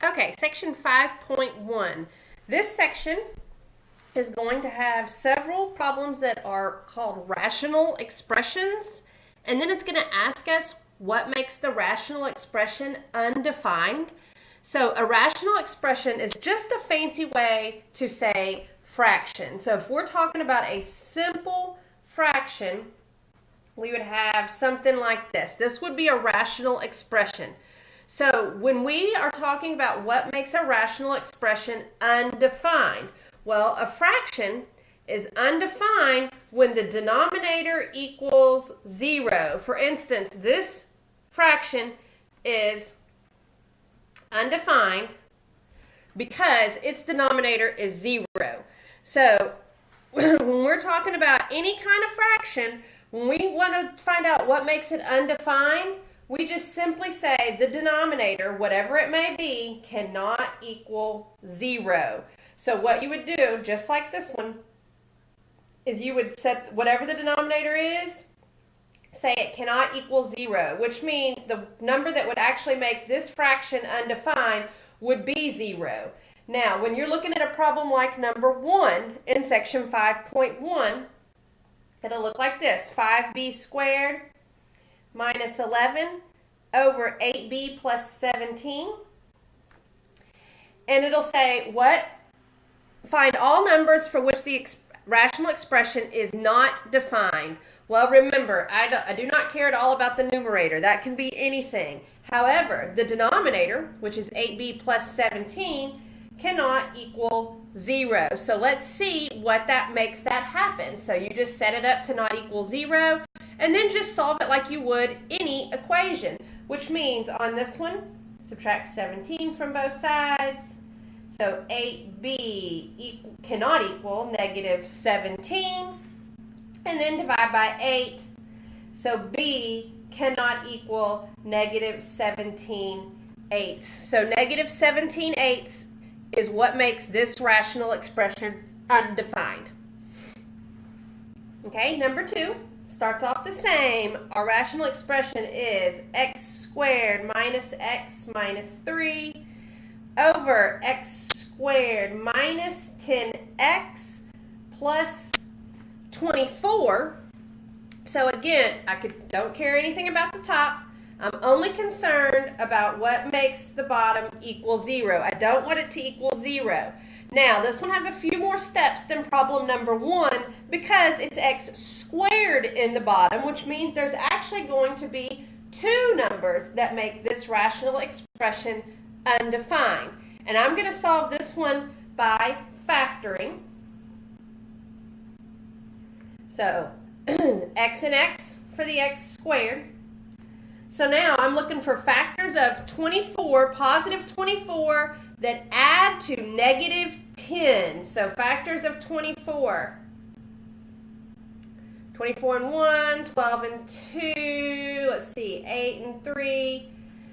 Okay, section 5.1. This section is going to have several problems that are called rational expressions, and then it's going to ask us what makes the rational expression undefined. So a rational expression is just a fancy way to say fraction. So if we're talking about a simple fraction, we would have something like this. This would be a rational expression. So when we are talking about what makes a rational expression undefined, well, a fraction is undefined when the denominator equals 0. For instance, this fraction is undefined because its denominator is 0. So when we're talking about any kind of fraction, when we want to find out what makes it undefined, we just simply say the denominator, whatever it may be, cannot equal 0. So what you would do, just like this one, is you would set whatever the denominator is, say it cannot equal 0, which means the number that would actually make this fraction undefined would be 0. Now, when you're looking at a problem like number 1 in section 5.1, it'll look like this: 5b squared minus 11 over 8b plus 17. And it'll say, find all numbers for which the rational expression is not defined. Well, remember, I do not care at all about the numerator. That can be anything. However, the denominator, which is 8b plus 17, cannot equal 0. So let's see what that makes that happen. So you just set it up to not equal 0, and then just solve it like you would any equation, which means on this one, subtract 17 from both sides. So 8b cannot equal negative 17, and then divide by 8. So b cannot equal negative 17/8. So negative 17/8 is what makes this rational expression undefined. Okay, number 2 starts off the same. Our rational expression is x squared minus x minus 3 over x squared minus 10x plus 24. So again, don't care anything about the top. I'm only concerned about what makes the bottom equal 0. I don't want it to equal 0. Now, this one has a few more steps than problem number 1 because it's x squared in the bottom, which means there's actually going to be 2 numbers that make this rational expression undefined. And I'm going to solve this one by factoring. So, x and x for the x squared. So now I'm looking for factors of 24, positive 24, that add to negative 10. So factors of 24. 24 and 1, 12 and 2, let's see, 8 and 3,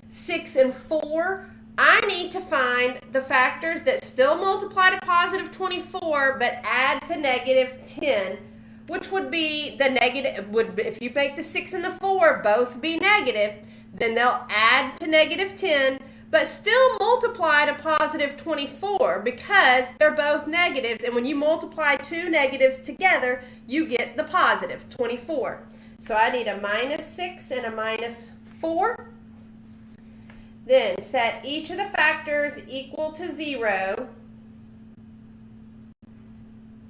6 and 4. I need to find the factors that still multiply to positive 24 but add to negative 10, which would be the negative, if you make the 6 and the 4 both be negative, then they'll add to negative 10, but still multiply to positive 24 because they're both negatives, and when you multiply 2 negatives together, you get the positive 24. So I need a minus 6 and a minus 4. Then set each of the factors equal to 0.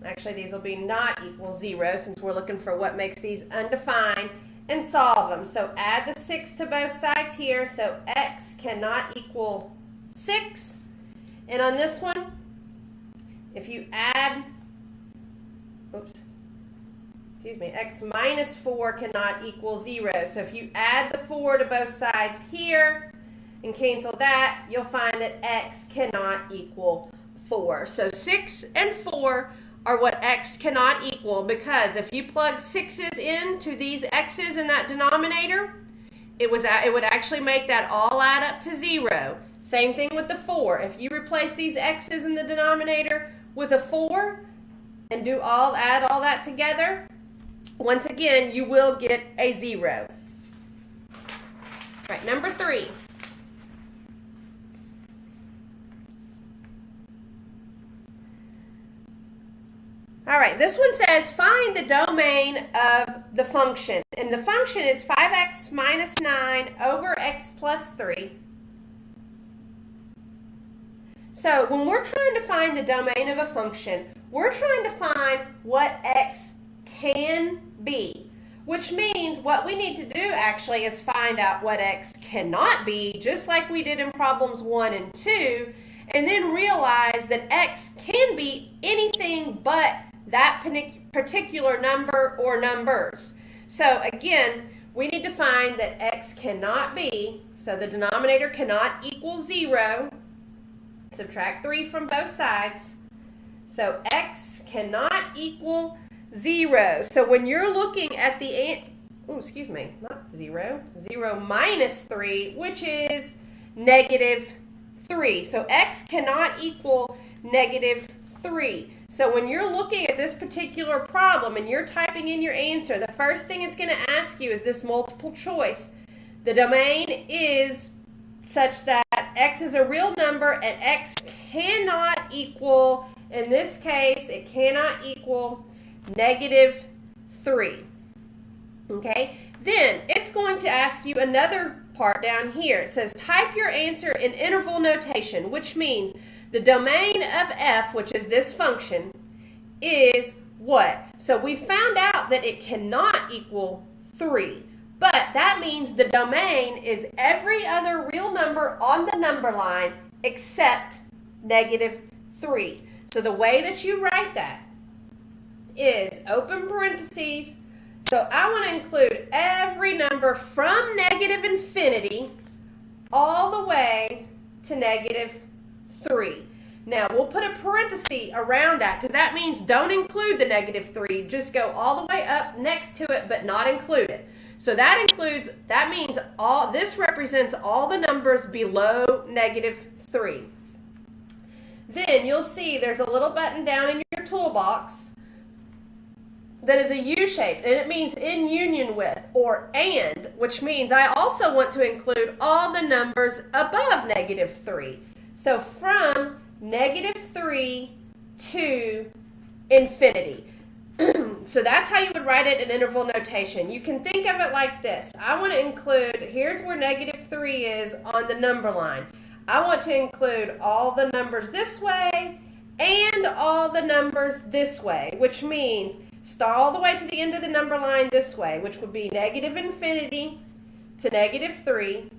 Actually, these will be not equal 0 since we're looking for what makes these undefined, and solve them. So add the 6 to both sides here, so x cannot equal 6. And on this one, if you add, x minus 4 cannot equal 0. So if you add the 4 to both sides here and cancel that, you'll find that x cannot equal 4. So 6 and 4 are what x cannot equal, because if you plug 6's into these x's in that denominator, it would actually make that all add up to 0. Same thing with the 4. If you replace these x's in the denominator with a 4 and add all that together, once again, you will get a 0. All right, number 3. All right, this one says find the domain of the function. And the function is 5x minus 9 over x plus 3. So when we're trying to find the domain of a function, we're trying to find what x can be, which means what we need to do actually is find out what x cannot be, just like we did in problems 1 and 2, and then realize that x can be anything but that particular number or numbers. So again, we need to find that x cannot be, so the denominator cannot equal 0. Subtract 3 from both sides. So x cannot equal 0. So when you're looking at the, not 0, 0 minus 3, which is negative 3. So x cannot equal negative 3. So when you're looking at this particular problem and you're typing in your answer, the first thing it's going to ask you is this multiple choice. The domain is such that x is a real number and x cannot equal, in this case, it cannot equal negative 3. Okay? Then it's going to ask you another part down here. It says type your answer in interval notation, which means the domain of f, which is this function, is what? So we found out that it cannot equal 3. But that means the domain is every other real number on the number line except negative 3. So the way that you write that is open parentheses. So I want to include every number from negative infinity all the way to negative 3. Now we'll put a parenthesis around that because that means don't include the negative 3. Just go all the way up next to it but not include it. So that means this represents all the numbers below negative 3. Then you'll see there's a little button down in your toolbox that is a U shape, and it means in union with, or and, which means I also want to include all the numbers above negative 3. So from negative 3 to infinity. So that's how you would write it in interval notation. You can think of it like this. I want to include, here's where negative 3 is on the number line. I want to include all the numbers this way and all the numbers this way, which means start all the way to the end of the number line this way, which would be negative infinity to negative 3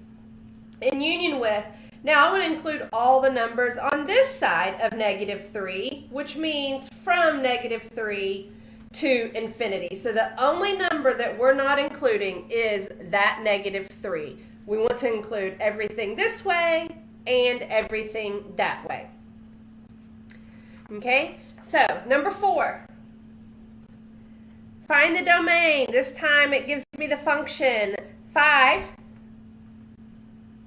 in union with. Now I want to include all the numbers on this side of negative 3, which means from negative 3 to infinity. So the only number that we're not including is that negative 3. We want to include everything this way and everything that way. Okay, so number 4. Find the domain. This time it gives me the function 5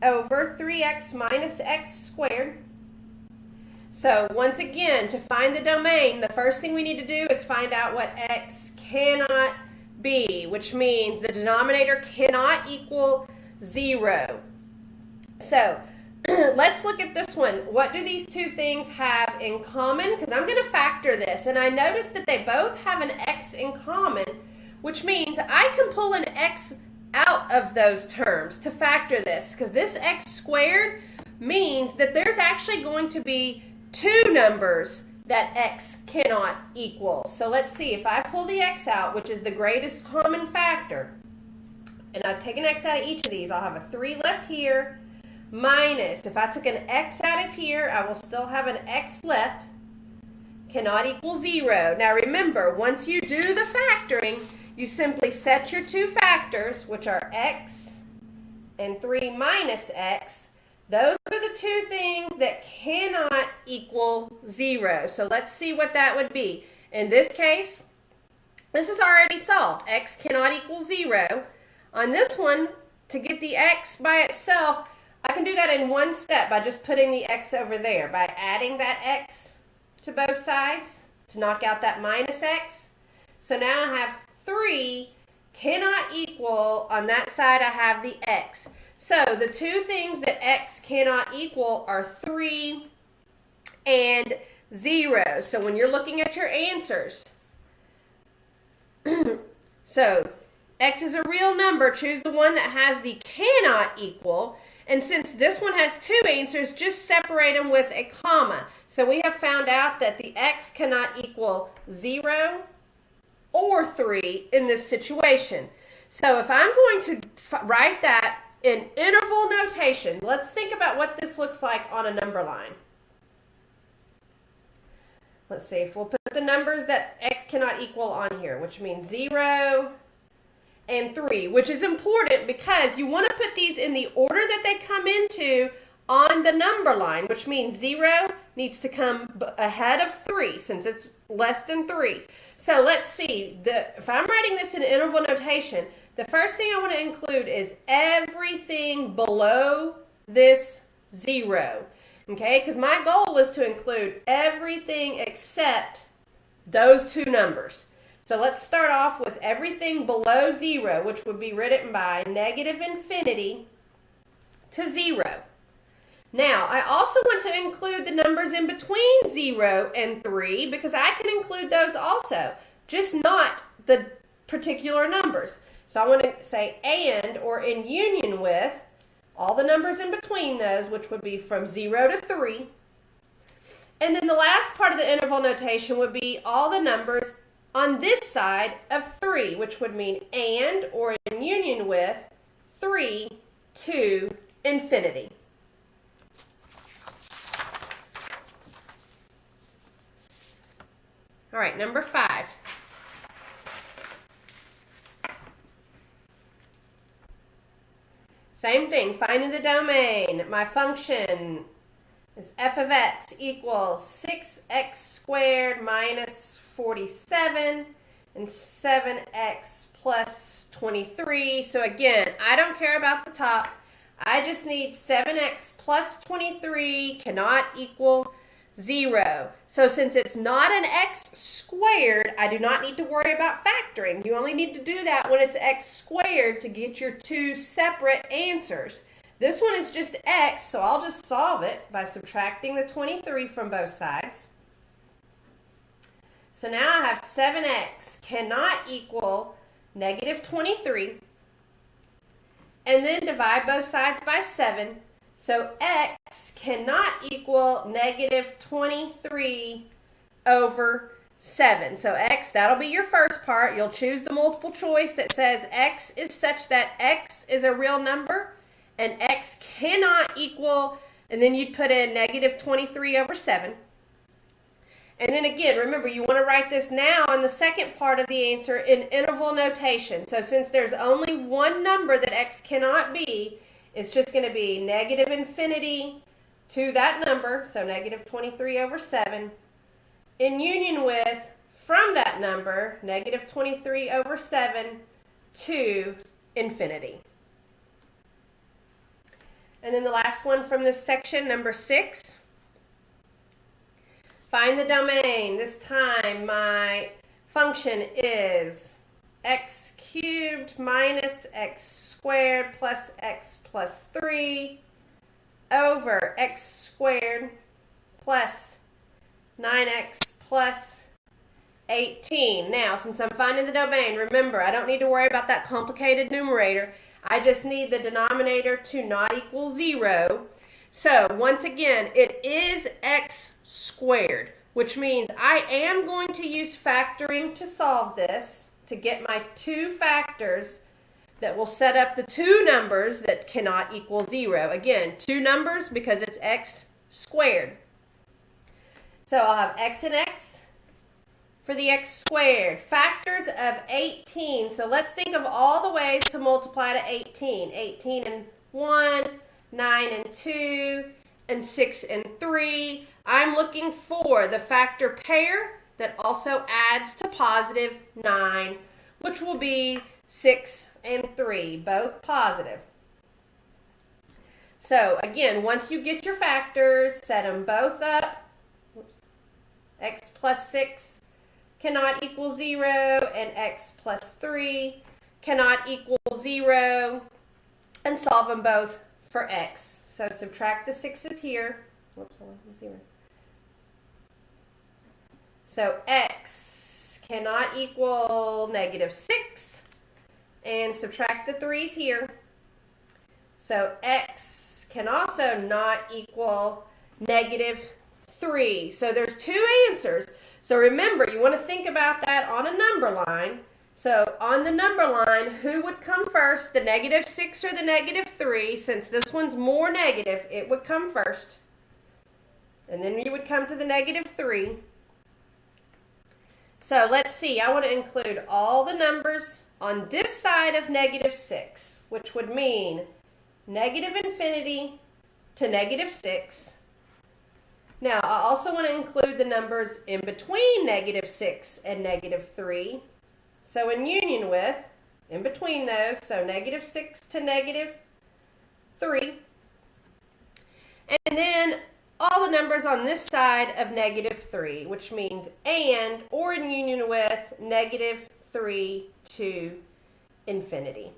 over 3x minus x squared. So once again, to find the domain, the first thing we need to do is find out what x cannot be, which means the denominator cannot equal 0. So let's look at this one. What do these two things have in common? Because I'm going to factor this, and I noticed that they both have an x in common, which means I can pull an x out of those terms to factor this, because this x squared means that there's actually going to be two numbers that x cannot equal. So let's see, if I pull the x out, which is the greatest common factor, and I take an x out of each of these, I'll have a 3 left here, minus, if I took an x out of here, I will still have an x left, cannot equal 0. Now remember, once you do the factoring, you simply set your two factors, which are x and 3 minus x. Those are the two things that cannot equal 0. So let's see what that would be. In this case, this is already solved. X cannot equal 0. On this one, to get the x by itself, I can do that in one step by just putting the x over there, by adding that x to both sides to knock out that minus x. So now I have 3 cannot equal, on that side I have the x. So the two things that x cannot equal are 3 and 0. So when you're looking at your answers, So x is a real number. Choose the one that has the cannot equal. And since this one has two answers, just separate them with a comma. So we have found out that the x cannot equal 0 or 3 in this situation. So if I'm going to write that in interval notation, let's think about what this looks like on a number line. Let's see if we'll put the numbers that x cannot equal on here, which means 0 and 3, which is important because you want to put these in the order that they come into on the number line, which means 0 needs to come ahead of 3 since it's less than 3. So let's see, if I'm writing this in interval notation, the first thing I want to include is everything below this 0. Okay, because my goal is to include everything except those two numbers. So let's start off with everything below 0, which would be written by negative infinity to 0. Now, I also want to include the numbers in between 0 and 3 because I can include those also, just not the particular numbers. So I want to say and or in union with all the numbers in between those, which would be from 0 to 3. And then the last part of the interval notation would be all the numbers on this side of 3, which would mean and or in union with 3 to infinity. All right, number 5. Same thing, finding the domain. My function is f of x equals 6x squared minus 47 and 7x plus 23. So again, I don't care about the top. I just need 7x plus 23 cannot equal 0. So since it's not an x squared, I do not need to worry about factoring. You only need to do that when it's x squared to get your two separate answers. This one is just x, so I'll just solve it by subtracting the 23 from both sides. So now I have 7x cannot equal negative 23. And then divide both sides by 7. So x cannot equal negative 23 over 7. So x, that'll be your first part. You'll choose the multiple choice that says x is such that x is a real number and x cannot equal, and then you'd put in negative 23 over 7. And then again, remember, you want to write this now on the second part of the answer in interval notation. So since there's only one number that x cannot be, it's just going to be negative infinity to that number, so negative 23 over 7, in union with, from that number, negative 23 over 7 to infinity. And then the last one from this section, number 6. Find the domain. This time my function is x cubed minus x squared plus x plus 3 over x squared plus 9x plus 18. Now, since I'm finding the domain, remember, I don't need to worry about that complicated numerator. I just need the denominator to not equal 0. So, once again, it is x squared, which means I am going to use factoring to solve this, to get my two factors that will set up the two numbers that cannot equal 0. Again, two numbers because it's x squared. So I'll have x and x for the x squared. Factors of 18. So let's think of all the ways to multiply to 18. 18 and 1, 9 and 2, and 6 and 3. I'm looking for the factor pair that also adds to positive 9, which will be 6 and 3, both positive. So again, once you get your factors, set them both up. Oops. X plus 6 cannot equal 0, and x plus 3 cannot equal 0, and solve them both for x. So subtract the 6's here. Whoops, hold on, 0. So x cannot equal negative 6. And subtract the 3's here. So x can also not equal negative 3. So there's two answers. So remember, you want to think about that on a number line. So on the number line, who would come first, the negative 6 or the negative 3? Since this one's more negative, it would come first. And then you would come to the negative 3. So let's see, I want to include all the numbers on this side of negative 6, which would mean negative infinity to negative 6. Now, I also want to include the numbers in between negative 6 and negative 3. So in union with, in between those, so negative 6 to negative 3. And then all the numbers on this side of negative 3, which means and, or in union with, negative 3 to infinity.